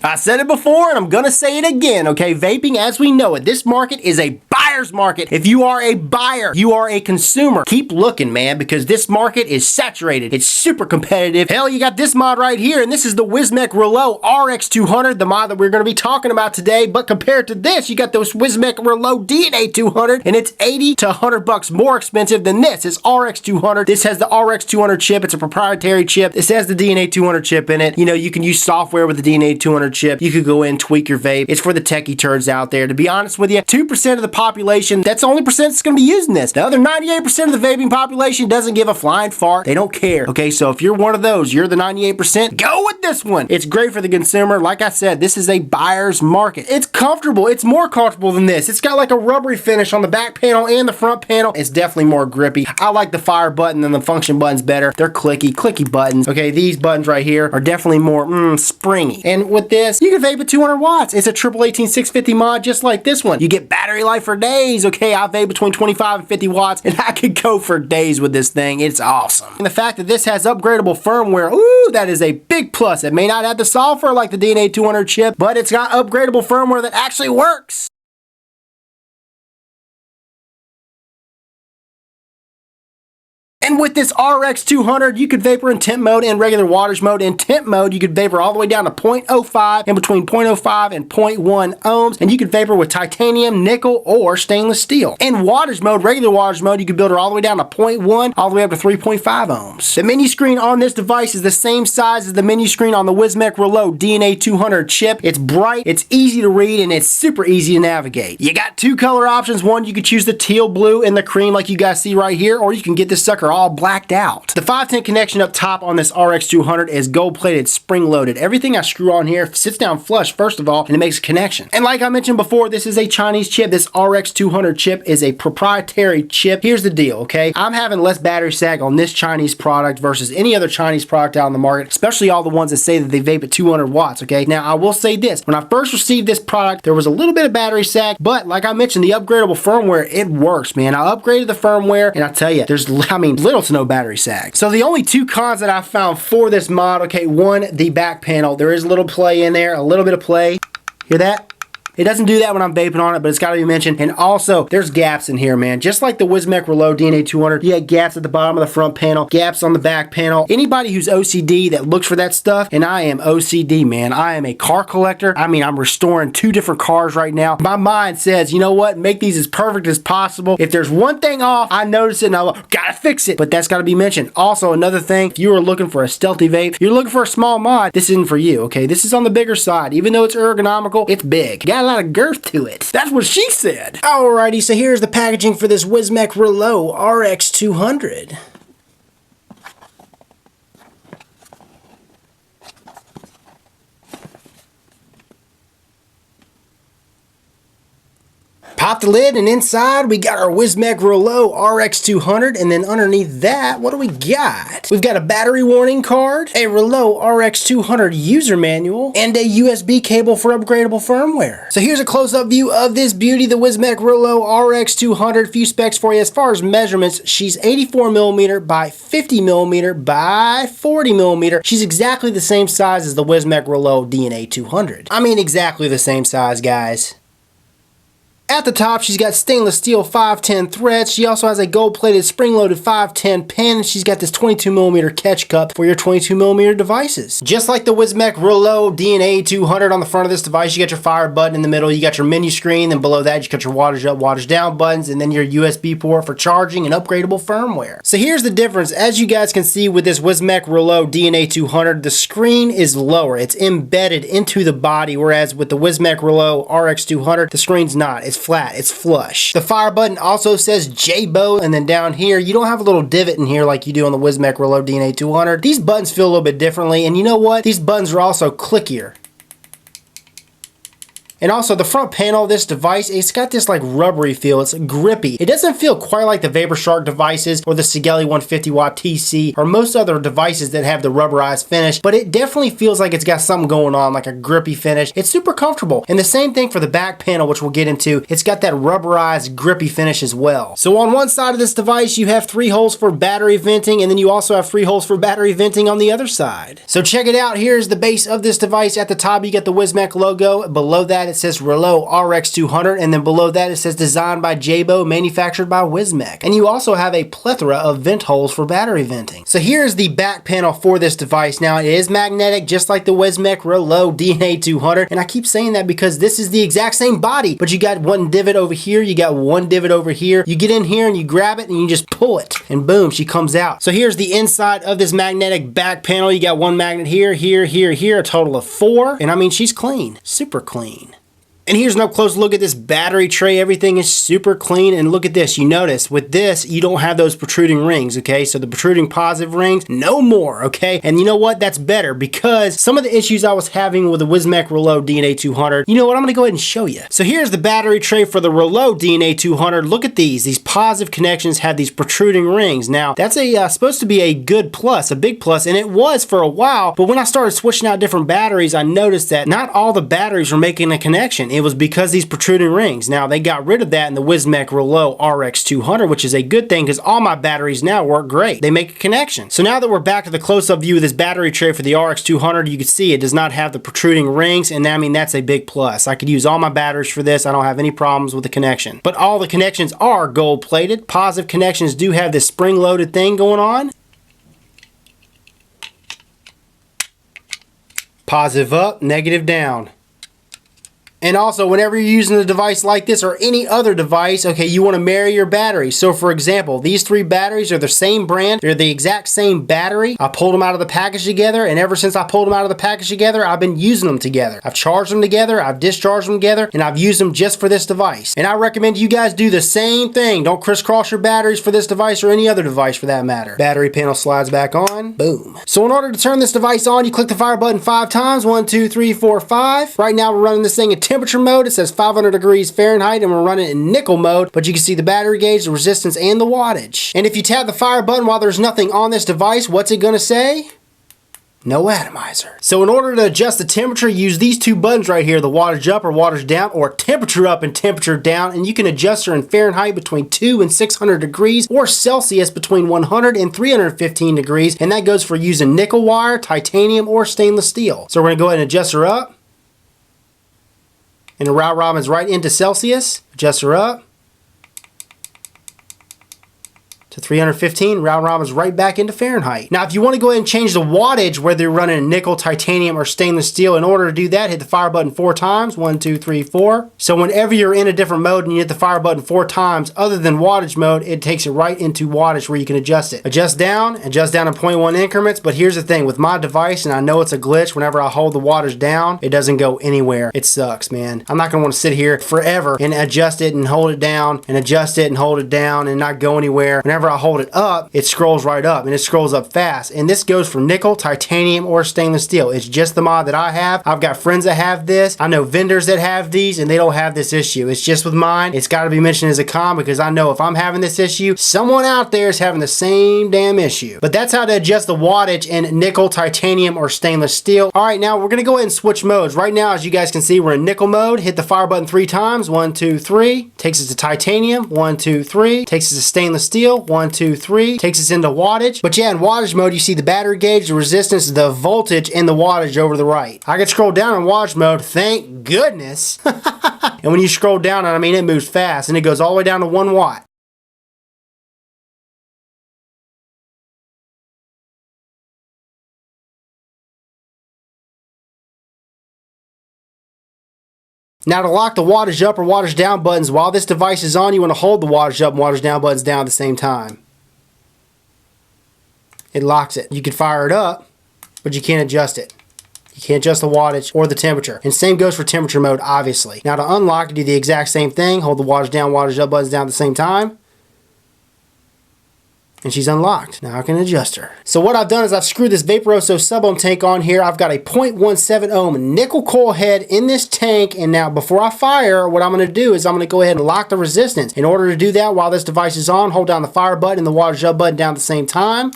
I said it before and I'm gonna say it again, okay? Vaping as we know it, this market is a buyer's market. If you are a buyer, you are a consumer. Keep looking, man, because this market is saturated. It's super competitive. Hell, you got this mod right here, and this is the Wismec Reuleaux RX200, the mod that we're gonna be talking about today. But compared to this, you got those Wismec Reuleaux DNA200, and it's 80 to 100 bucks more expensive than this. It's RX200. This has the RX200 chip. It's a proprietary chip. This has the DNA200 chip in it. You know, you can use software with the DNA200 chip. You could go in, tweak your vape. It's for the techie turds out there. To be honest with you, 2% of the population, that's the only percent that's going to be using this. The other 98% of the vaping population doesn't give a flying fart. They don't care. Okay, so if you're one of those, you're the 98%, go with this one. It's great for the consumer. Like I said, this is a buyer's market. It's comfortable. It's more comfortable than this. It's got like a rubbery finish on the back panel and the front panel. It's definitely more grippy. I like the fire button than the function buttons better. They're clicky buttons. Okay, these buttons right here are definitely more springy. And with this, you can vape at 200 watts. It's a triple 18650 mod just like this one. You get battery life for days. Okay, I vape between 25 and 50 watts and I could go for days with this thing. It's awesome. And the fact that this has upgradable firmware, ooh, that is a big plus. It may not have the software like the DNA200 chip, but it's got upgradable firmware that actually works. And with this RX200, you could vapor in temp mode and regular wattage mode. In temp mode, you could vapor all the way down to 0.05 and between 0.05 and 0.1 ohms. And you could vapor with titanium, nickel, or stainless steel. In wattage mode, regular wattage mode, you could build it all the way down to 0.1, all the way up to 3.5 ohms. The menu screen on this device is the same size as the menu screen on the Wismec Reuleaux DNA200 chip. It's bright, it's easy to read, and it's super easy to navigate. You got two color options. One, you could choose the teal blue and the cream like you guys see right here, or you can get this sucker all blacked out. The 510 connection up top on this RX200 is gold plated, spring loaded. Everything I screw on here sits down flush first of all, and it makes a connection. And like I mentioned before, this is a Chinese chip. This RX200 chip is a proprietary chip. Here's the deal, okay? I'm having less battery sag on this Chinese product versus any other Chinese product out in the market, especially all the ones that say that they vape at 200 watts, okay? Now, I will say this. When I first received this product, there was a little bit of battery sag, but like I mentioned, the upgradable firmware, it works, man. I upgraded the firmware, and I tell you, there's, little to no battery sag. So the only two cons that I found for this mod, okay, one, the back panel. There is a little play in there, a little bit of play. Hear that? It doesn't do that when I'm vaping on it, but it's got to be mentioned. And also, there's gaps in here, man. Just like the Wismec Reuleaux DNA200, you got gaps at the bottom of the front panel, gaps on the back panel. Anybody who's OCD that looks for that stuff, and I am OCD, man. I am a car collector. I mean, I'm restoring 2 different cars right now. My mind says, you know what? Make these as perfect as possible. If there's one thing off, I notice it and I gotta fix it. But that's got to be mentioned. Also, another thing, if you are looking for a stealthy vape, you're looking for a small mod, this isn't for you, okay? This is on the bigger side. Even though it's ergonomical, it's big. You got a lot of girth to it. That's what she said. Alrighty, so here's the packaging for this Wismec Reuleaux RX200. Pop the lid, and inside we got our Wismec Reuleaux RX200, and then underneath that, what do we got? We've got a battery warning card, a Reuleaux RX200 user manual, and a USB cable for upgradable firmware. So here's a close-up view of this beauty, the Wismec Reuleaux RX200. Few specs for you. As far as measurements, she's 84mm by 50mm by 40mm. She's exactly the same size as the Wismec Reuleaux DNA200. I mean, exactly the same size, guys. At the top, she's got stainless steel 510 threads. She also has a gold-plated spring-loaded 510 pin. She's got this 22mm catch cup for your 22mm devices. Just like the Wismec Reuleaux DNA200 on the front of this device, you got your fire button in the middle, you got your menu screen, then below that you got your wattage up, wattage down buttons, and then your USB port for charging and upgradable firmware. So here's the difference. As you guys can see with this Wismec Reuleaux DNA200, the screen is lower. It's embedded into the body, whereas with the Wismec Reuleaux RX200, the screen's not. It's flat, it's flush. The fire button also says J-Bo, and then down here, you don't have a little divot in here like you do on the Wismec Reuleaux DNA200. These buttons feel a little bit differently, and you know what? These buttons are also clickier. And also the front panel of this device, it's got this like rubbery feel. It's grippy. It doesn't feel quite like the VaporShark devices or the Sigelei 150 watt TC or most other devices that have the rubberized finish, but it definitely feels like it's got something going on, like a grippy finish. It's super comfortable. And the same thing for the back panel, which we'll get into. It's got that rubberized grippy finish as well. So on one side of this device, you have 3 holes for battery venting, and then you also have 3 holes for battery venting on the other side. So check it out. Here's the base of this device. At the top, you get the Wismec logo. Below that, it says Reuleaux RX200, and then below that, it says designed by Jabo, manufactured by Wismec. And you also have a plethora of vent holes for battery venting. So here's the back panel for this device. Now, it is magnetic, just like the Wismec Reuleaux DNA200, and I keep saying that because this is the exact same body, but you got one divot over here, you got one divot over here. You get in here and you grab it and you just pull it, and boom, she comes out. So here's the inside of this magnetic back panel. You got one magnet here, here, here, here, a total of 4, and I mean, she's clean, super clean. And here's an up close look at this battery tray. Everything is super clean. And look at this. You notice with this, you don't have those protruding rings, okay? So the protruding positive rings, no more, okay? And you know what? That's better because some of the issues I was having with the Wismec Reuleaux DNA200, you know what? I'm going to go ahead and show you. So here's the battery tray for the Reuleaux DNA200. Look at these. These positive connections have these protruding rings. Now, that's supposed to be a good plus, a big plus, and it was for a while. But when I started switching out different batteries, I noticed that not all the batteries were making a connection. It was because these protruding rings. Now, they got rid of that in the Wismec Reuleaux RX200, which is a good thing because all my batteries now work great. They make a connection. So now that we're back to the close-up view of this battery tray for the RX200, you can see it does not have the protruding rings, and I mean, that's a big plus. I could use all my batteries for this. I don't have any problems with the connection. But all the connections are gold-plated. Positive connections do have this spring-loaded thing going on. Positive up, negative down. And also, whenever you're using a device like this or any other device, okay, you want to marry your batteries. So for example, these 3 batteries are the same brand. They're the exact same battery. I pulled them out of the package together, and ever since I pulled them out of the package together, I've been using them together. I've charged them together, I've discharged them together, and I've used them just for this device. And I recommend you guys do the same thing. Don't crisscross your batteries for this device or any other device for that matter. Battery panel slides back on. Boom. So in order to turn this device on, you click the fire button 5 times. 1, 2, 3, 4, 5. Right now, we're running this thing at temperature mode. It says 500 degrees Fahrenheit, and we're running in nickel mode, but you can see the battery gauge, the resistance, and the wattage. And if you tap the fire button while there's nothing on this device, what's it gonna say? No atomizer. So in order to adjust the temperature, use these 2 buttons right here, the wattage up or wattage down, or temperature up and temperature down, and you can adjust her in Fahrenheit between 2 and 600 degrees, or Celsius between 100 and 315 degrees, and that goes for using nickel wire, titanium, or stainless steel. So we're gonna go ahead and adjust her up. And the round robin's right into Celsius. Adjust her up to 315. Round robin's right back into Fahrenheit. Now, if you want to go ahead and change the wattage, whether you're running nickel, titanium, or stainless steel, in order to do that, hit the fire button 4 times. 1, 2, 3, 4. So whenever you're in a different mode and you hit the fire button 4 times, other than wattage mode, it takes it right into wattage where you can adjust it. Adjust down in 0.1 increments. But here's the thing with my device, and I know it's a glitch, whenever I hold the wattage down, it doesn't go anywhere. It sucks, man. I'm not going to want to sit here forever and adjust it and hold it down and adjust it and hold it down and not go anywhere. Whenever I hold it up, it scrolls right up, and it scrolls up fast. And this goes for nickel, titanium, or stainless steel. It's just the mod that I have. I've got friends that have this. I know vendors that have these, and they don't have this issue. It's just with mine. It's got to be mentioned as a con because I know if I'm having this issue, someone out there is having the same damn issue. But that's how to adjust the wattage in nickel, titanium, or stainless steel. All right, now we're going to go ahead and switch modes. Right now, as you guys can see, we're in nickel mode. Hit the fire button 3 times. 1, 2, 3. Takes us to titanium. 1, 2, 3. Takes us to stainless steel. 1, 2, 3. Takes us into wattage. But yeah, in wattage mode, you see the battery gauge, the resistance, the voltage, and the wattage over the right. I can scroll down in wattage mode. Thank goodness. And when you scroll down, I mean, it moves fast, and it goes all the way down to 1 watt. Now, to lock the wattage up or wattage down buttons while this device is on, you want to hold the wattage up and wattage down buttons down at the same time. It locks it. You can fire it up, but you can't adjust it. You can't adjust the wattage or the temperature. And same goes for temperature mode, obviously. Now, to unlock, do the exact same thing. Hold the wattage down, wattage up buttons down at the same time. And she's unlocked. Now I can adjust her. So what I've done is I've screwed this Vaporoso sub-ohm tank on here. I've got a 0.17 ohm nickel coil head in this tank. And now before I fire, what I'm going to do is I'm going to go ahead and lock the resistance. In order to do that, while this device is on, hold down the fire button and the water jump button down at the same time.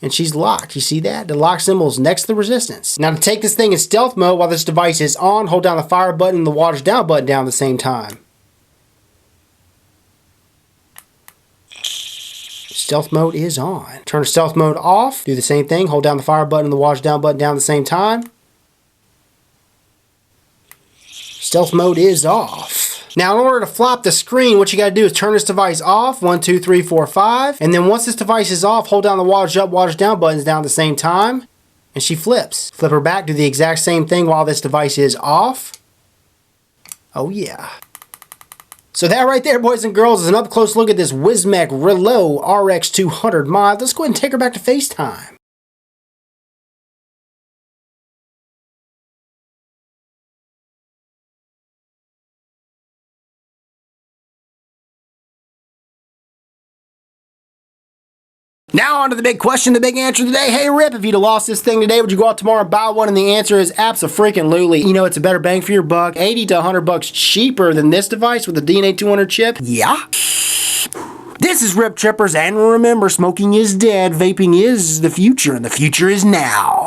And she's locked. You see that? The lock symbol is next to the resistance. Now to take this thing in stealth mode while this device is on, hold down the fire button and the water's down button down at the same time. Stealth mode is on. Turn the stealth mode off. Do the same thing. Hold down the fire button and the water's down button down at the same time. Stealth mode is off. Now in order to flop the screen, what you got to do is turn this device off. 1, 2, 3, 4, 5. And then once this device is off, hold down the water's up, water's down buttons down at the same time. And she flips. Flip her back. Do the exact same thing while this device is off. Oh yeah. So that right there, boys and girls, is an up-close look at this Wismec Reuleaux RX200 mod. Let's go ahead and take her back to FaceTime. Now on to the big question, the big answer today. Hey Rip, if you'd have lost this thing today, would you go out tomorrow and buy one? And the answer is abso-freaking-lutely. You know, it's a better bang for your buck. 80 to 100 bucks cheaper than this device with the DNA 200 chip. Yeah. This is Rip Trippers, and remember, smoking is dead, vaping is the future, and the future is now.